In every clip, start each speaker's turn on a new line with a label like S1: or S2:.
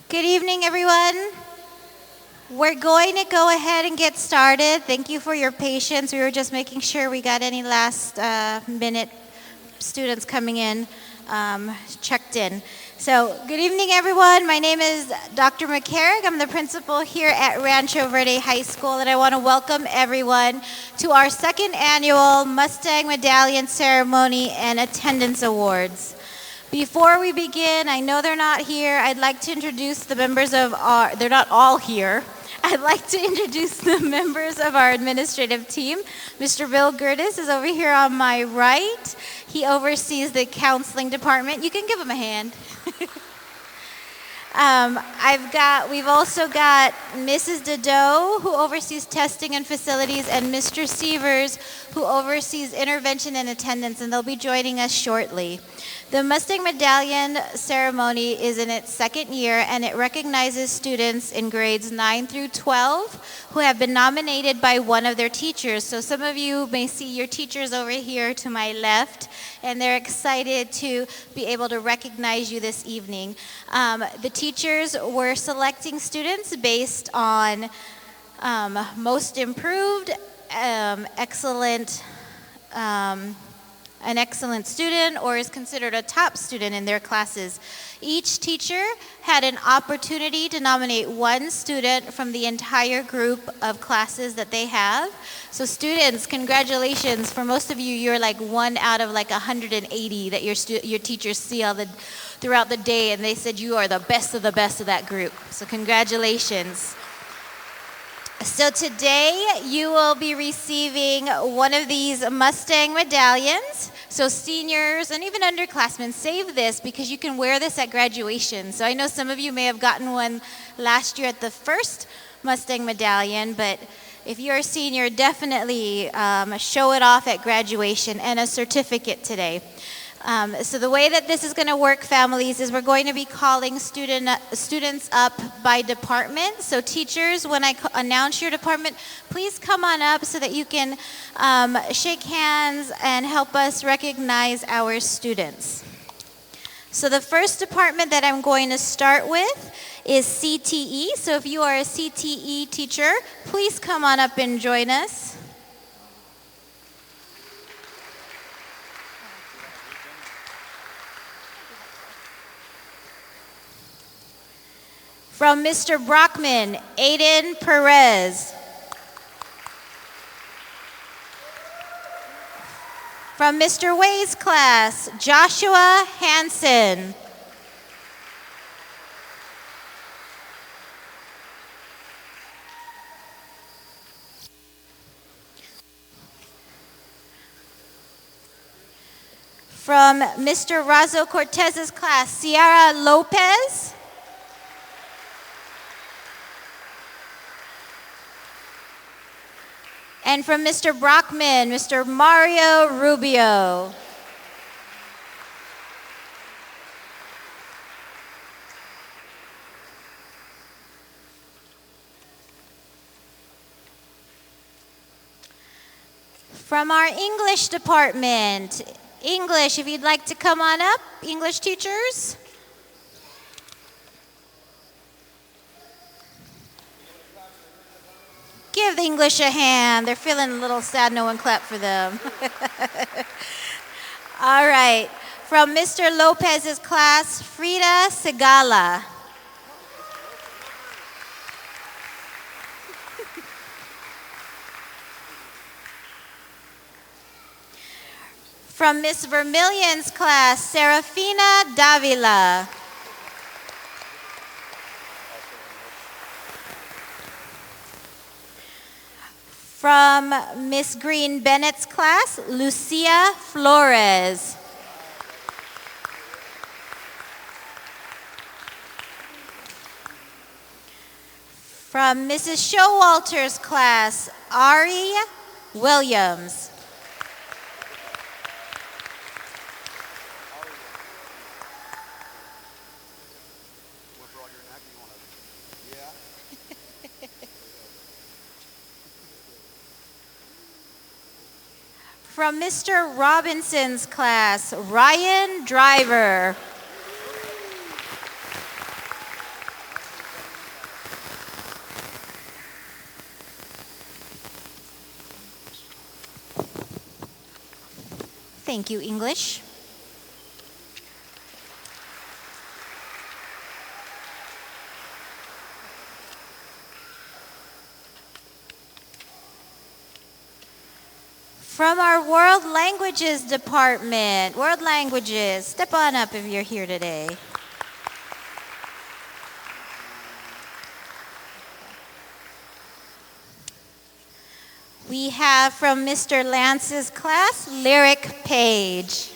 S1: Good evening, everyone. We're going to go ahead and get started. Thank you for your patience. We were just making sure we got any last minute students coming in checked in. So, good evening, everyone. My name is Dr. McCarrick. I'm the principal here at Rancho Verde High School, and I want to welcome everyone to our second annual Mustang Medallion Ceremony and Attendance Awards. Before we begin, I know they're not here. I'd like to introduce the members of they're not all here. I'd like to introduce the members of our administrative team. Mr. Bill Gertis is over here on my right. He oversees the counseling department. You can give him a hand. We've also got Mrs. Dedeaux, who oversees testing and facilities, and Mr. Sievers, who oversees intervention and attendance, and they'll be joining us shortly. The Mustang Medallion ceremony is in its second year, and it recognizes students in grades 9 through 12 who have been nominated by one of their teachers. So some of you may see your teachers over here to my left, and they're excited to be able to recognize you this evening. The teachers were selecting students based on most improved, excellent, an excellent student, or is considered a top student in their classes. Each teacher had an opportunity to nominate one student from the entire group of classes that they have. So students, congratulations. For most of you, you're like one out of like 180 that your teachers see throughout the day, and they said you are the best of that group. So congratulations. So today you will be receiving one of these Mustang medallions. So seniors and even underclassmen, save this because you can wear this at graduation. So I know some of you may have gotten one last year at the first Mustang medallion, but if you're a senior, definitely show it off at graduation, and a certificate today. So the way that this is going to work, families, is we're going to be calling students up by department. So teachers, when I announce your department, please come on up so that you can shake hands and help us recognize our students. So the first department that I'm going to start with is CTE. So if you are a CTE teacher, please come on up and join us. From Mr. Brockman, Aiden Perez. From Mr. Way's class, Joshua Hansen. From Mr. Razo Cortez's class, Ciara Lopez. And from Mr. Brockman, Mr. Mario Rubio. From our English department, English, if you'd like to come on up, English teachers. Give the English a hand. They're feeling a little sad no one clapped for them. All right. From Mr. Lopez's class, Frida Segala. From Miss Vermillion's class, Serafina Davila. From Miss Green Bennett's class, Lucia Flores. From Mrs. Showalter's class, Ari Williams. From Mr. Robinson's class, Ryan Driver. Thank you, English. From our World Languages Department, World Languages, step on up if you're here today. We have from Mr. Lance's class, Lyric Page.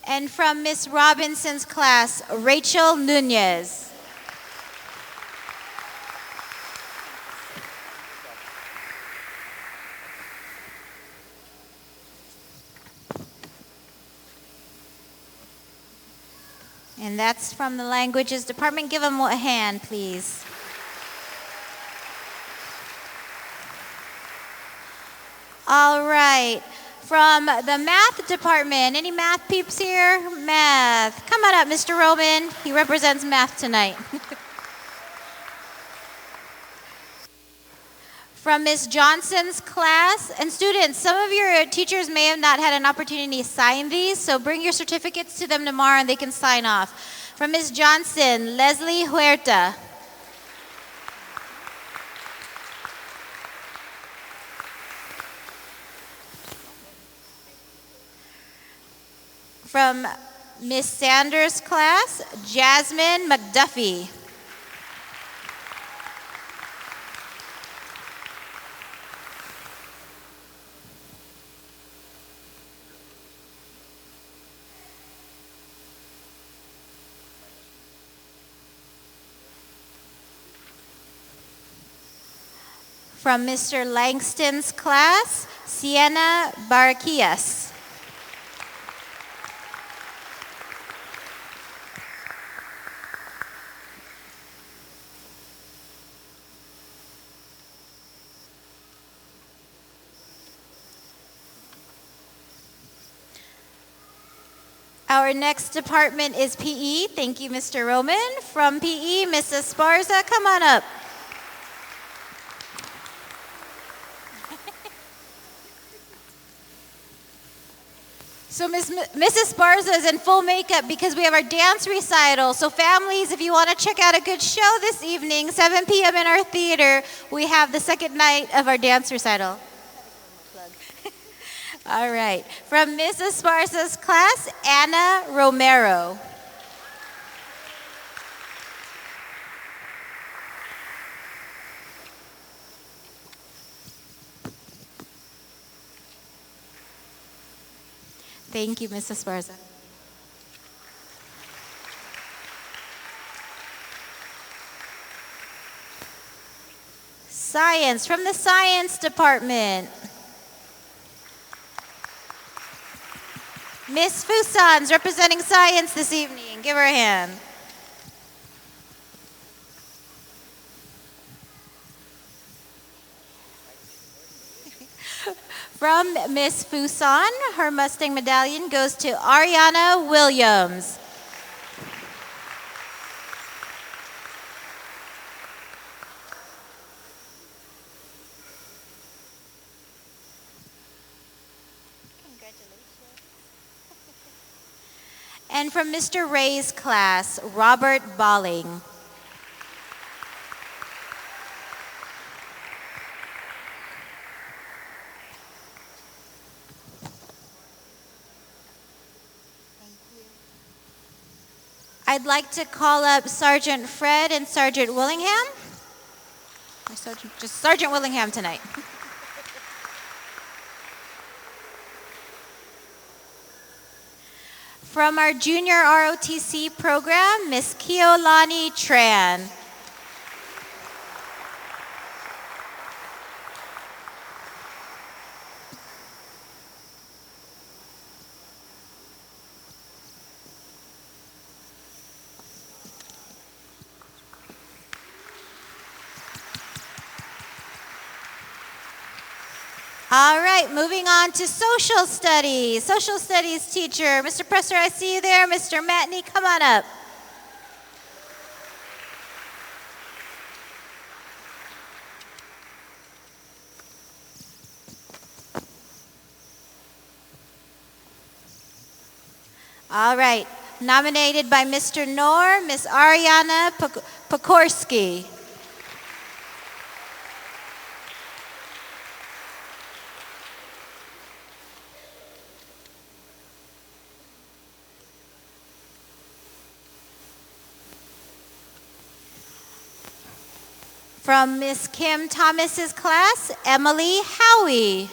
S1: And from Miss Robinson's class, Rachel Nunez. And that's from the Languages Department. Give them a hand, please. All right. From the Math Department, any math peeps here? Math. Come on up, Mr. Roman. He represents math tonight. From Ms. Johnson's class, and students, some of your teachers may have not had an opportunity to sign these, so bring your certificates to them tomorrow and they can sign off. From Ms. Johnson, Leslie Huerta. From Miss Sanders' class, Jasmine McDuffie. From Mr. Langston's class, Sienna Barquillas. Our next department is PE. Thank you, Mr. Roman. From PE, Mrs. Sparza, come on up. So Mrs. Sparza is in full makeup because we have our dance recital. So families, if you want to check out a good show this evening, 7 p.m. in our theater, we have the second night of our dance recital. All right. From Mrs. Sparza's class, Anna Romero. Thank you, Mrs. Sparza. Science, from the Science Department. Miss Fuson's representing science this evening. Give her a hand. From Miss Fuson, her Mustang medallion goes to Ariana Williams. And from Mr. Ray's class, Robert Balling. I'd like to call up Sergeant Fred and Sergeant Willingham. Just Sergeant Willingham tonight. From our junior ROTC program, Miss Keolani Tran. All right, moving on to social studies. Social studies teacher, Mr. Presser, I see you there. Mr. Matney, come on up. All right. Nominated by Mr. Noor, Miss Ariana Pokorski. From Miss Kim Thomas's class, Emily Howie.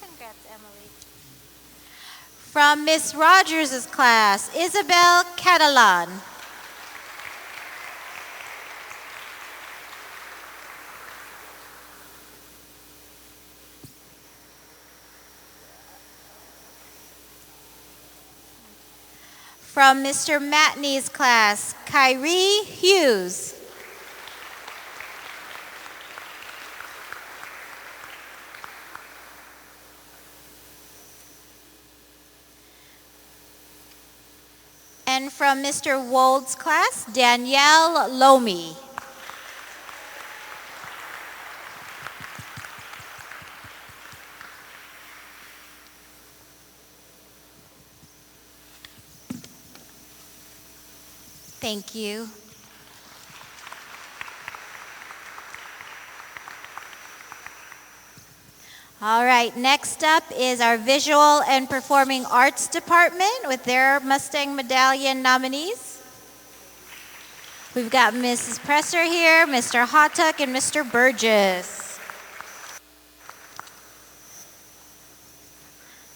S1: Congrats, Emily. From Miss Rogers' class, Isabel Catalan. From Mr. Matney's class, Kyrie Hughes. And from Mr. Wold's class, Danielle Lomi. Thank you. All right, next up is our Visual and Performing Arts Department with their Mustang Medallion nominees. We've got Mrs. Presser here, Mr. Hottuck, and Mr. Burgess.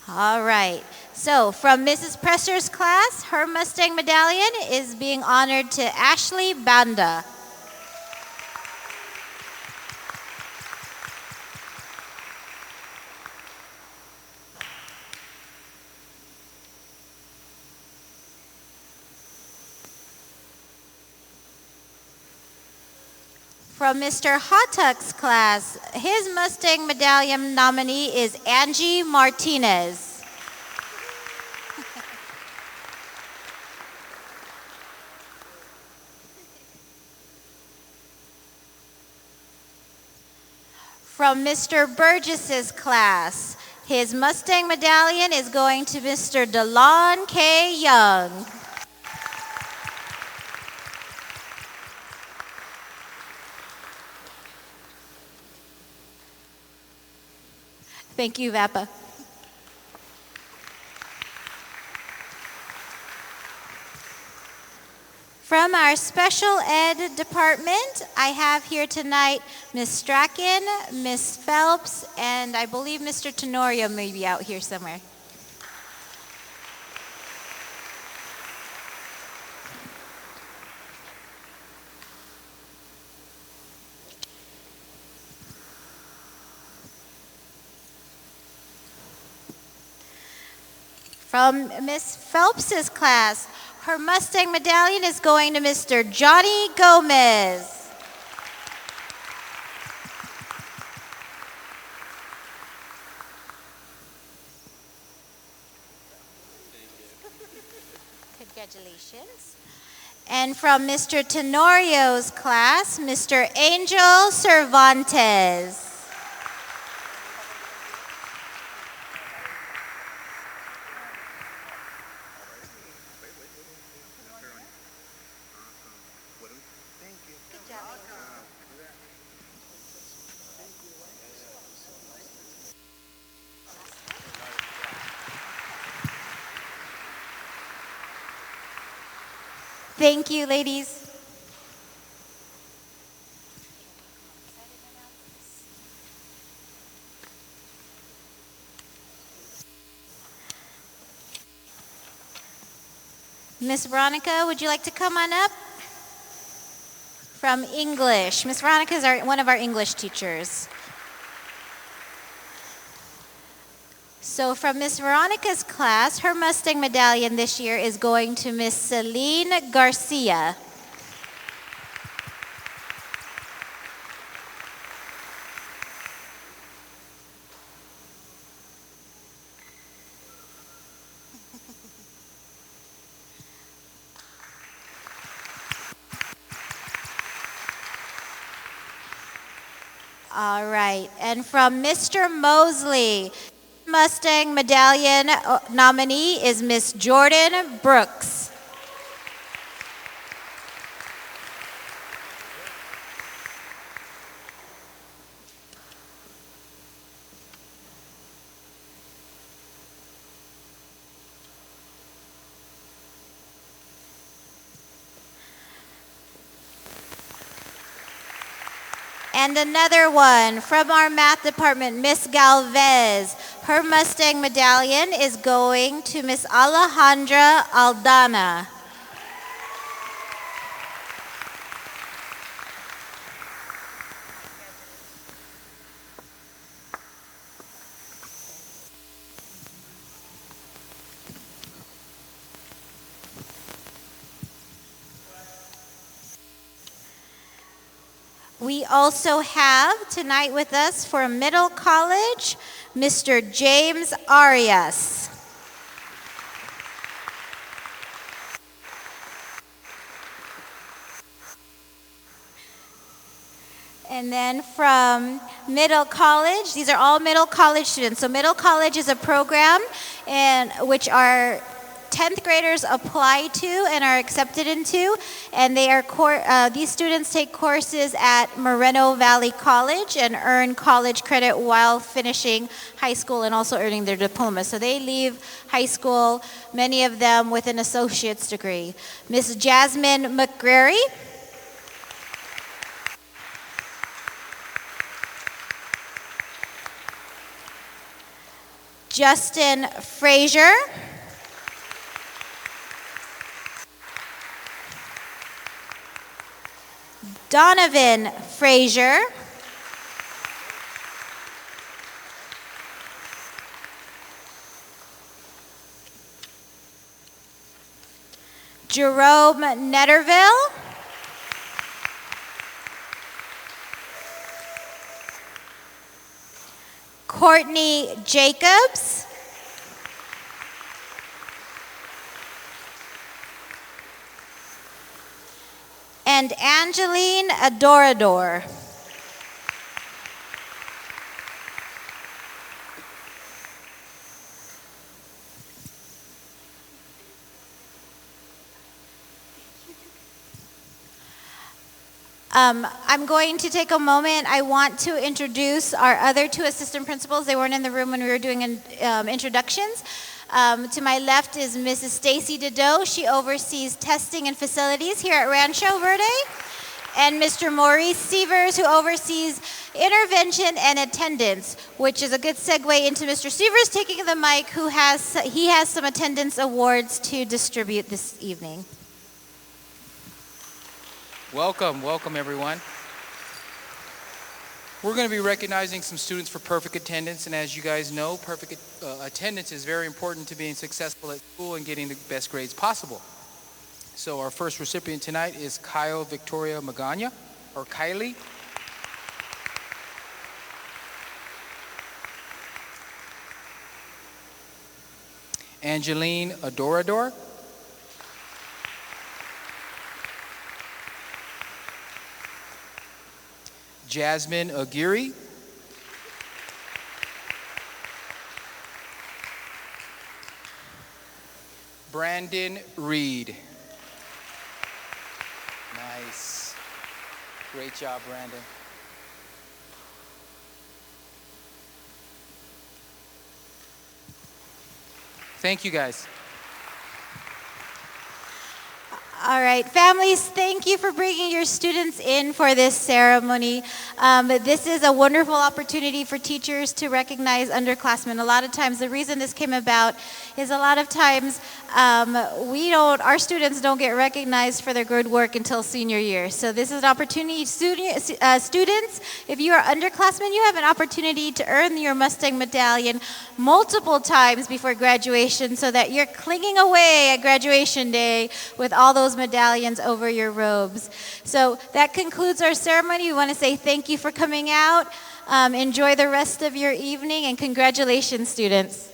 S1: All right, so from Mrs. Presser's class, her Mustang Medallion is being honored to Ashley Banda. From Mr. Hottuck's class, his Mustang Medallion nominee is Angie Martinez. From Mr. Burgess's class, his Mustang Medallion is going to Mr. DeLon K. Young. Thank you, Vapa. From our special ed department, I have here tonight Miss Strachan, Miss Phelps, and I believe Mr. Tenorio may be out here somewhere. From Miss Phelps's class, her Mustang Medallion is going to Mr. Johnny Gomez. Congratulations. And from Mr. Tenorio's class, Mr. Angel Cervantes. Thank you, ladies. Miss Veronica, would you like to come on up? From English. Miss Veronica is one of our English teachers. So from Miss Veronica's class, her Mustang Medallion this year is going to Miss Celine Garcia. All right. And from Mr. Mosley, Mustang Medallion nominee is Miss Jordan Brooks. And another one from our math department, Miss Galvez. Her Mustang Medallion is going to Miss Alejandra Aldana. We also have tonight with us for middle college, Mr. James Arias. And then from middle college, these are all middle college students. So middle college is a program in which our 10th graders apply to and are accepted into, and they are these students take courses at Moreno Valley College and earn college credit while finishing high school and also earning their diploma. So they leave high school, many of them with an associate's degree. Miss Jasmine McGrary. Justin Frazier. Donovan Frazier. Jerome Netterville. Courtney Jacobs. And Angeline Adorador. I'm going to take a moment. I want to introduce our other two assistant principals. They weren't in the room when we were doing introductions. To my left is Mrs. Stacy Dedeaux. She oversees testing and facilities here at Rancho Verde. And Mr. Maurice Sievers, who oversees intervention and attendance, which is a good segue into Mr. Sievers taking the mic, he has some attendance awards to distribute this evening.
S2: Welcome everyone. We're going to be recognizing some students for perfect attendance, and as you guys know, perfect attendance is very important to being successful at school and getting the best grades possible. So our first recipient tonight is Kyle Victoria Magana, or Kylie. Angeline Adorador. Jasmine Aguirre. Brandon Reed. Nice. Great job, Brandon. Thank you, guys.
S1: All right, families, thank you for bringing your students in for this ceremony. This is a wonderful opportunity for teachers to recognize underclassmen. A lot of times, the reason this came about is a lot of times our students don't get recognized for their good work until senior year. So this is an opportunity, students, if you are underclassmen, you have an opportunity to earn your Mustang Medallion multiple times before graduation so that you're clinging away at graduation day with all those medallions over your robes. So that concludes our ceremony. We want to say thank you for coming out. Enjoy the rest of your evening, and congratulations, students.